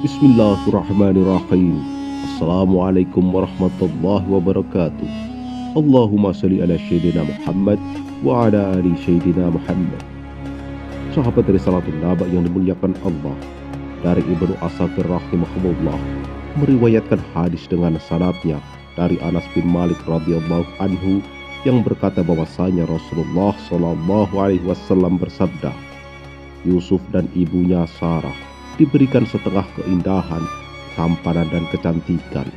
Bismillahirrahmanirrahim. Assalamualaikum warahmatullahi wabarakatuh. Allahumma sholli ala Sayyidina Muhammad wa ala ali Sayyidina Muhammad. Sahabat Risalatul Naba yang dimuliakan Allah, dari Ibnu Asakir rahimahullah meriwayatkan hadis dengan sanadnya dari Anas bin Malik radhiyallahu anhu yang berkata bahwasanya Rasulullah Shallallahu alaihi wasallam bersabda, Yusuf dan ibunya Sarah diberikan setengah keindahan, tampanan dan kecantikan.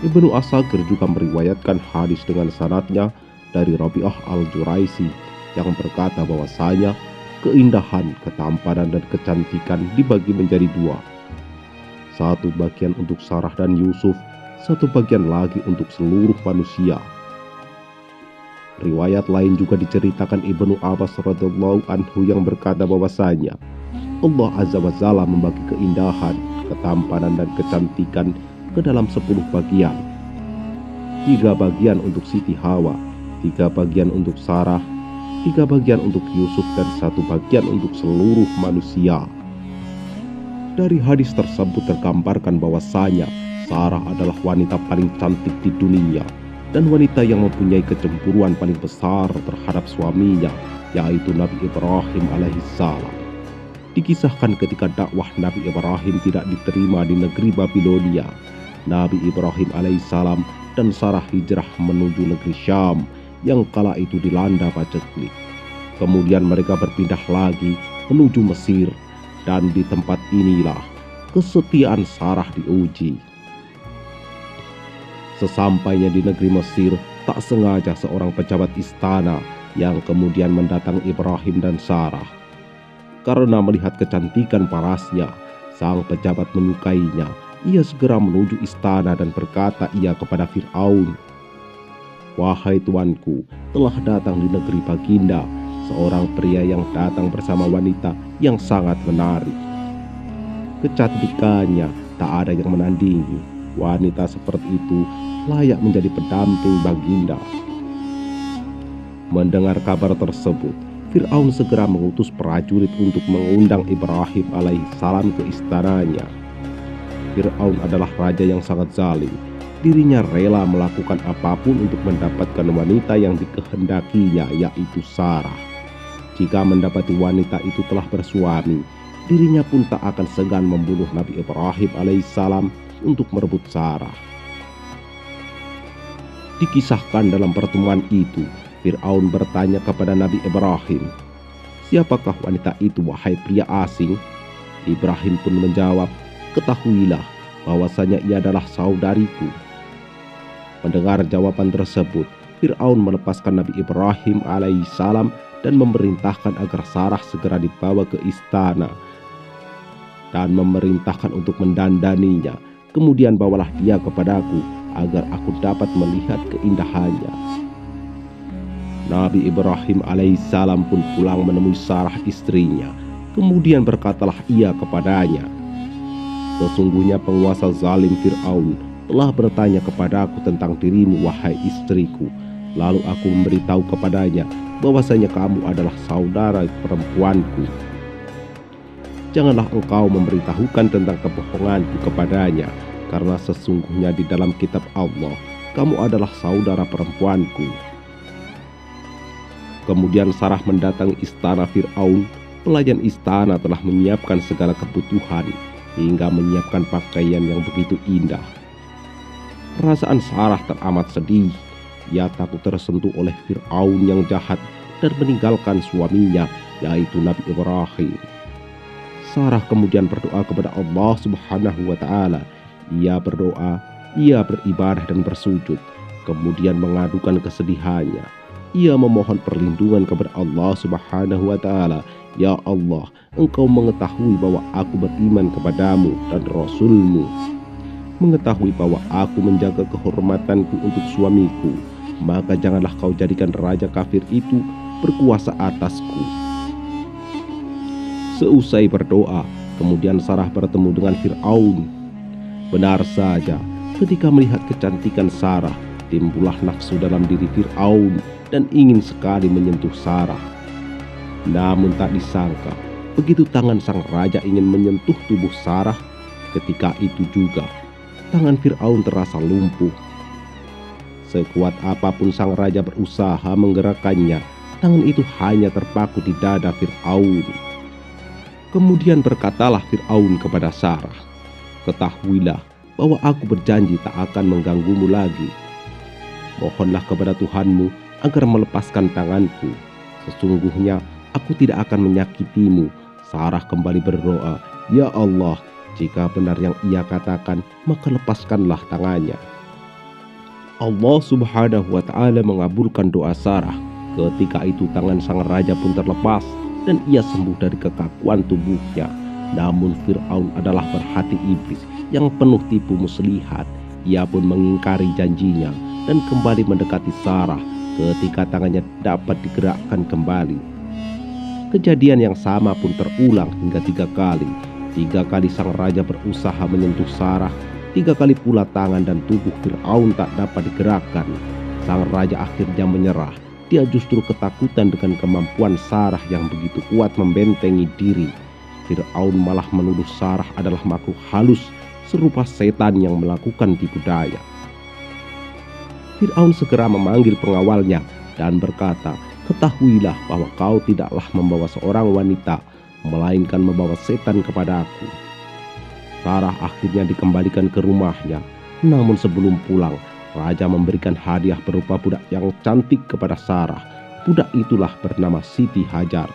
Ibnu Asakir juga meriwayatkan hadis dengan sanadnya dari Rabi'ah al-Juraisi yang berkata bahwasanya keindahan, ketampanan dan kecantikan dibagi menjadi dua. Satu bagian untuk Sarah dan Yusuf, satu bagian lagi untuk seluruh manusia. Riwayat lain juga diceritakan Ibnu Abbas radhiyallahu anhu yang berkata bahwasanya Allah Azza wa Jalla membagi keindahan, ketampanan dan kecantikan ke dalam 10 bagian. 3 bagian untuk Siti Hawa, 3 bagian untuk Sarah, 3 bagian untuk Yusuf dan 1 bagian untuk seluruh manusia. Dari hadis tersebut tergambarkan bahwasanya Sarah adalah wanita paling cantik di dunia dan wanita yang mempunyai kecemburuan paling besar terhadap suaminya, yaitu Nabi Ibrahim alaihissalam. Dikisahkan ketika dakwah Nabi Ibrahim tidak diterima di negeri Babilonia, Nabi Ibrahim alaihissalam dan Sarah hijrah menuju negeri Syam yang kala itu dilanda paceklik. Kemudian mereka berpindah lagi menuju Mesir, dan di tempat inilah kesetiaan Sarah diuji. Sesampainya di negeri Mesir, tak sengaja seorang pejabat istana yang kemudian mendatangi Ibrahim dan Sarah. Karena melihat kecantikan parasnya, sang pejabat menyukainya. Ia segera menuju istana dan berkata ia kepada Fir'aun, "Wahai tuanku, telah datang di negeri Baginda seorang pria yang datang bersama wanita yang sangat menarik. Kecantikannya tak ada yang menandingi. Wanita seperti itu layak menjadi pendamping Baginda." Mendengar kabar tersebut, Fir'aun segera mengutus prajurit untuk mengundang Ibrahim alaihissalam ke istananya. Fir'aun adalah raja yang sangat zalim. Dirinya rela melakukan apapun untuk mendapatkan wanita yang dikehendakinya, yaitu Sarah. Jika mendapati wanita itu telah bersuami, dirinya pun tak akan segan membunuh Nabi Ibrahim alaihissalam untuk merebut Sarah. Dikisahkan dalam pertemuan itu, Fir'aun bertanya kepada Nabi Ibrahim, "Siapakah wanita itu, wahai pria asing?" Ibrahim pun menjawab, "Ketahuilah bahwasanya ia adalah saudariku." Mendengar jawaban tersebut, Fir'aun melepaskan Nabi Ibrahim alaihissalam dan memerintahkan agar Sarah segera dibawa ke istana dan memerintahkan untuk mendandaninya. "Kemudian bawalah dia kepadaku agar aku dapat melihat keindahannya." Nabi Ibrahim alaihissalam pun pulang menemui Sarah istrinya. Kemudian berkatalah ia kepadanya, "Sesungguhnya penguasa zalim Fir'aun telah bertanya kepadaku tentang dirimu, wahai istriku. Lalu aku memberitahu kepadanya bahwasanya kamu adalah saudara perempuanku. Janganlah engkau memberitahukan tentang kebohonganku kepadanya, karena sesungguhnya di dalam kitab Allah kamu adalah saudara perempuanku." Kemudian Sarah mendatangi istana Fir'aun. Pelayan istana telah menyiapkan segala kebutuhan hingga menyiapkan pakaian yang begitu indah. Perasaan Sarah teramat sedih. Ia takut tersentuh oleh Fir'aun yang jahat dan meninggalkan suaminya, yaitu Nabi Ibrahim. Sarah kemudian berdoa kepada Allah Subhanahu wa Ta'ala. Ia berdoa, ia beribadah dan bersujud, kemudian mengadukan kesedihannya. Ia memohon perlindungan kepada Allah Subhanahu wa Ta'ala. "Ya Allah, Engkau mengetahui bahwa aku beriman kepadamu dan Rasul-Mu, mengetahui bahwa aku menjaga kehormatanku untuk suamiku, maka janganlah kau jadikan raja kafir itu berkuasa atasku." Seusai berdoa, kemudian Sarah bertemu dengan Fir'aun. Benar saja, ketika melihat kecantikan Sarah, timbullah nafsu dalam diri Fir'aun dan ingin sekali menyentuh Sarah. Namun tak disangka, begitu tangan sang raja ingin menyentuh tubuh Sarah, Ketika itu juga, tangan Fir'aun terasa lumpuh. Sekuat apapun sang raja berusaha menggerakkannya, tangan itu hanya terpaku di dada Fir'aun. Kemudian berkatalah Fir'aun kepada Sarah, "Ketahuilah bahwa aku berjanji tak akan mengganggumu lagi. Mohonlah kepada Tuhanmu agar melepaskan tanganku. Sesungguhnya aku tidak akan menyakitimu." Sarah kembali berdoa, "Ya Allah, jika benar yang ia katakan, maka lepaskanlah tangannya." Allah Subhanahu wa Ta'ala mengabulkan doa Sarah. Ketika itu tangan sang raja pun terlepas dan ia sembuh dari kekakuan tubuhnya. Namun Fir'aun adalah berhati iblis yang penuh tipu muslihat. Ia pun mengingkari janjinya dan kembali mendekati Sarah ketika tangannya dapat digerakkan kembali. Kejadian yang sama pun terulang hingga 3 kali. 3 kali sang raja berusaha menyentuh Sarah, 3 kali pula tangan dan tubuh Fir'aun tak dapat digerakkan. Sang raja akhirnya menyerah. Dia justru ketakutan dengan kemampuan Sarah yang begitu kuat membentengi diri. Fir'aun malah menuduh Sarah adalah makhluk halus serupa setan yang melakukan tipu daya. Fir'aun segera memanggil pengawalnya dan berkata, "Ketahuilah bahwa kau tidaklah membawa seorang wanita, melainkan membawa setan kepadaku." Sarah akhirnya dikembalikan ke rumahnya. Namun sebelum pulang, raja memberikan hadiah berupa budak yang cantik kepada Sarah. Budak itulah bernama Siti Hajar.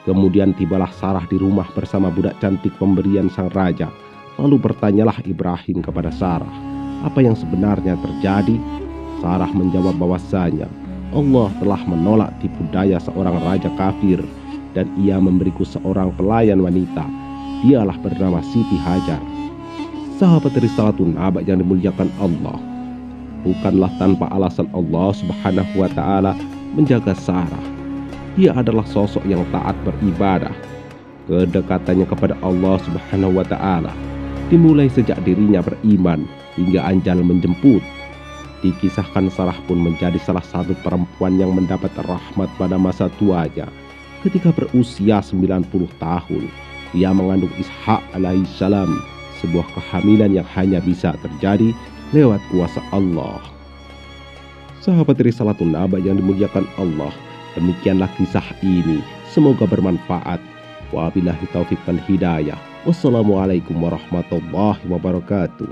Kemudian tibalah Sarah di rumah bersama budak cantik pemberian sang raja. Lalu bertanyalah Ibrahim kepada Sarah, apa yang sebenarnya terjadi? Sarah menjawab bahwasanya Allah telah menolak tipu daya seorang raja kafir dan ia memberiku seorang pelayan wanita. Dialah bernama Siti Hajar. Sahabat Risalatun Naba yang dimuliakan Allah, bukanlah tanpa alasan Allah Subhanahu wa Ta'ala menjaga Sarah. Dia adalah sosok yang taat beribadah. Kedekatannya kepada Allah Subhanahu wa Ta'ala dimulai sejak dirinya beriman hingga ajal menjemput. Dikisahkan Sarah pun menjadi salah satu perempuan yang mendapat rahmat pada masa tuanya. Ketika berusia 90 tahun, ia mengandung Ishak alaihissalam, sebuah kehamilan yang hanya bisa terjadi lewat kuasa Allah. Sahabat Risalatun Naba yang dimuliakan Allah, demikianlah kisah ini. Semoga bermanfaat. Wabillahi taufiq wal hidayah. Wassalamualaikum warahmatullahi wabarakatuh.